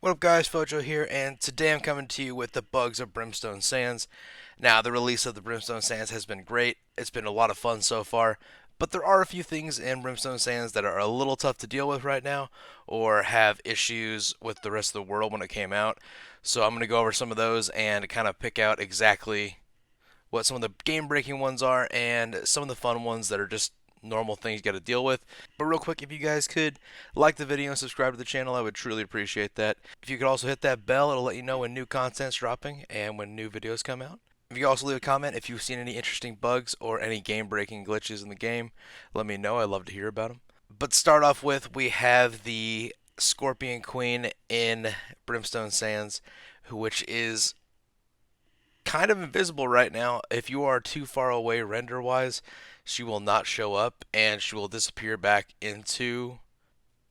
What up guys, Fojo here, and today I'm coming to you with the Bugs of Brimstone Sands. Now, the release of the Brimstone Sands has been great. It's been a lot of fun so far, but there are a few things in Brimstone Sands that are a little tough to deal with right now, or have issues with the rest of the world when it came out. So I'm going to go over some of those and kind of pick out exactly what some of the game-breaking ones are and some of the fun ones that are just normal things you got to deal with. But real quick, if you guys could like the video and subscribe to the channel, I would truly appreciate that. If you could also hit that bell, it'll let you know when new content's dropping and when new videos come out. If you could also leave a comment if you've seen any interesting bugs or any game-breaking glitches in the game, let me know. I'd love to hear about them. But to start off with, we have the Scorpion Queen in Brimstone Sands, which is kind of invisible right now. If you are too far away render wise, she will not show up and she will disappear back into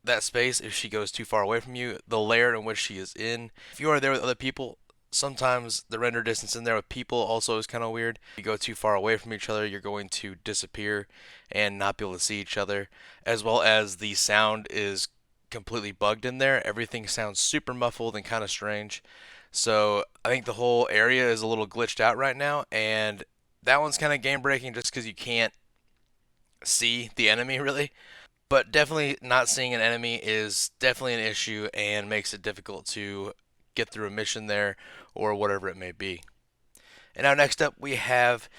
that space if she goes too far away from you. The layer in which she is in, if you are there with other people, sometimes the render distance in there with people also is kind of weird. If you go too far away from each other, you're going to disappear and not be able to see each other, as well as the sound is completely bugged in there. Everything sounds super muffled and kind of strange. So I think the whole area is a little glitched out right now, and that one's kind of game breaking just because you can't see the enemy really. But definitely not seeing an enemy is definitely an issue and makes it difficult to get through a mission there or whatever it may be. And now next up we have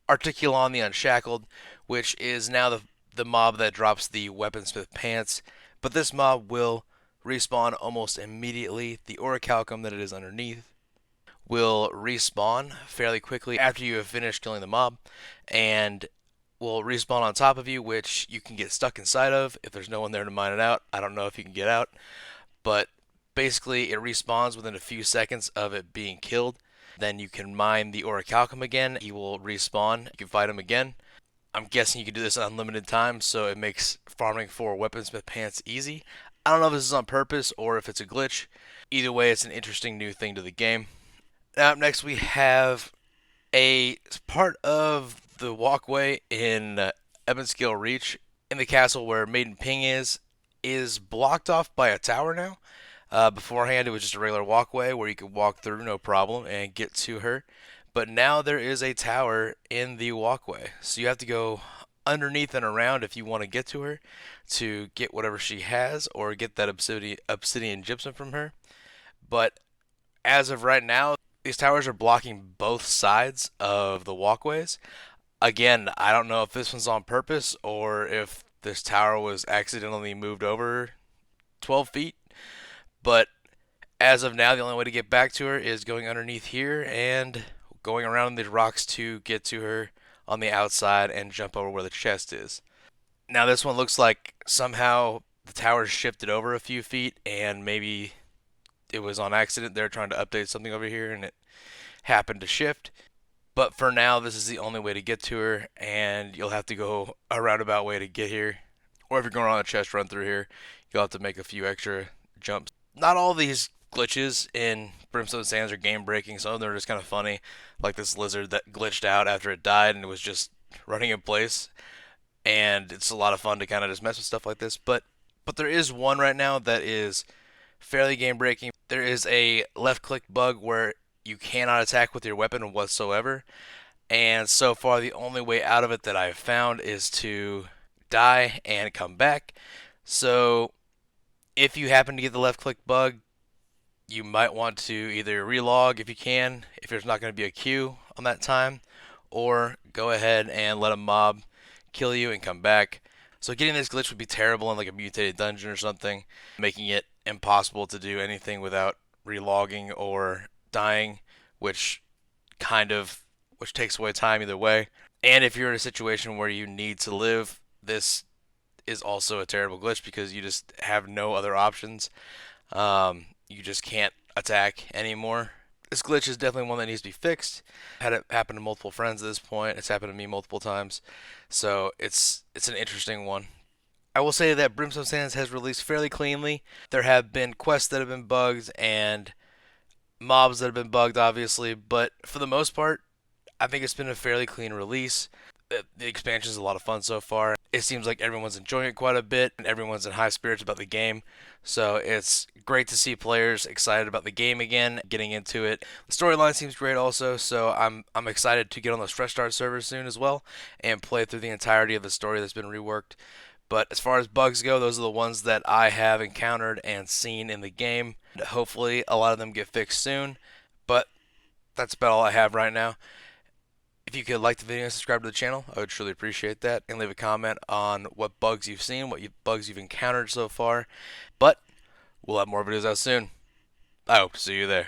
Articulon the Unshackled, which is now the mob that drops the Weaponsmith pants. But this mob will respawn almost immediately. The orichalcum that it is underneath will respawn fairly quickly after you have finished killing the mob, and will respawn on top of you, which you can get stuck inside of if there's no one there to mine it out. I don't know if you can get out, but basically it respawns within a few seconds of it being killed. Then you can mine the orichalcum again. He will respawn. You can fight him again. I'm guessing you can do this unlimited time, so it makes farming for Weaponsmith pants easy. I don't know if this is on purpose or if it's a glitch. Either way, it's an interesting new thing to the game. Now up next we have a part of the walkway in Ebonscale Reach in the castle where Maiden Ping is blocked off by a tower now. Beforehand, it was just a regular walkway where you could walk through no problem and get to her. But now there is a tower in the walkway, so you have to go underneath and around if you want to get to her to get whatever she has or get that obsidian gypsum from her. But as of right now, these towers are blocking both sides of the walkways. Again, I don't know if this one's on purpose or if this tower was accidentally moved over 12 feet, but as of now, the only way to get back to her is going underneath here and going around these rocks to get to her on the outside and jump over where the chest is. Now, this one looks like somehow the tower shifted over a few feet and maybe it was on accident. They're trying to update something over here and it happened to shift. But for now, this is the only way to get to her, and you'll have to go a roundabout way to get here. Or if you're going on a chest run through here, you'll have to make a few extra jumps. Not all these glitches in Brimstone Sands are game breaking. Some of them are just kind of funny, like this lizard that glitched out after it died and it was just running in place. And it's a lot of fun to kind of just mess with stuff like this. But there is one right now that is fairly game breaking. There is a left click bug where you cannot attack with your weapon whatsoever. And so far, the only way out of it that I've found is to die and come back. So if you happen to get the left click bug, you might want to either relog if you can, if there's not going to be a queue on that time, or go ahead and let a mob kill you and come back. So getting this glitch would be terrible in like a mutated dungeon or something, making it impossible to do anything without relogging or dying, which takes away time either way. And if you're in a situation where you need to live, this is also a terrible glitch because you just have no other options. You just can't attack anymore. This glitch is definitely one that needs to be fixed. Had it happen to multiple friends at this point. It's happened to me multiple times. So it's an interesting one. I will say that Brimstone Sands has released fairly cleanly. There have been quests that have been bugged and mobs that have been bugged, obviously, but for the most part, I think it's been a fairly clean release. The expansion is a lot of fun so far. It seems like everyone's enjoying it quite a bit, and everyone's in high spirits about the game. So it's great to see players excited about the game again, getting into it. The storyline seems great also, so I'm excited to get on those fresh start servers soon as well and play through the entirety of the story that's been reworked. But as far as bugs go, those are the ones that I have encountered and seen in the game. Hopefully, a lot of them get fixed soon. But that's about all I have right now. If you could like the video and subscribe to the channel, I would truly appreciate that. And leave a comment on what bugs you've seen, bugs you've encountered so far. But we'll have more videos out soon. I hope to see you there.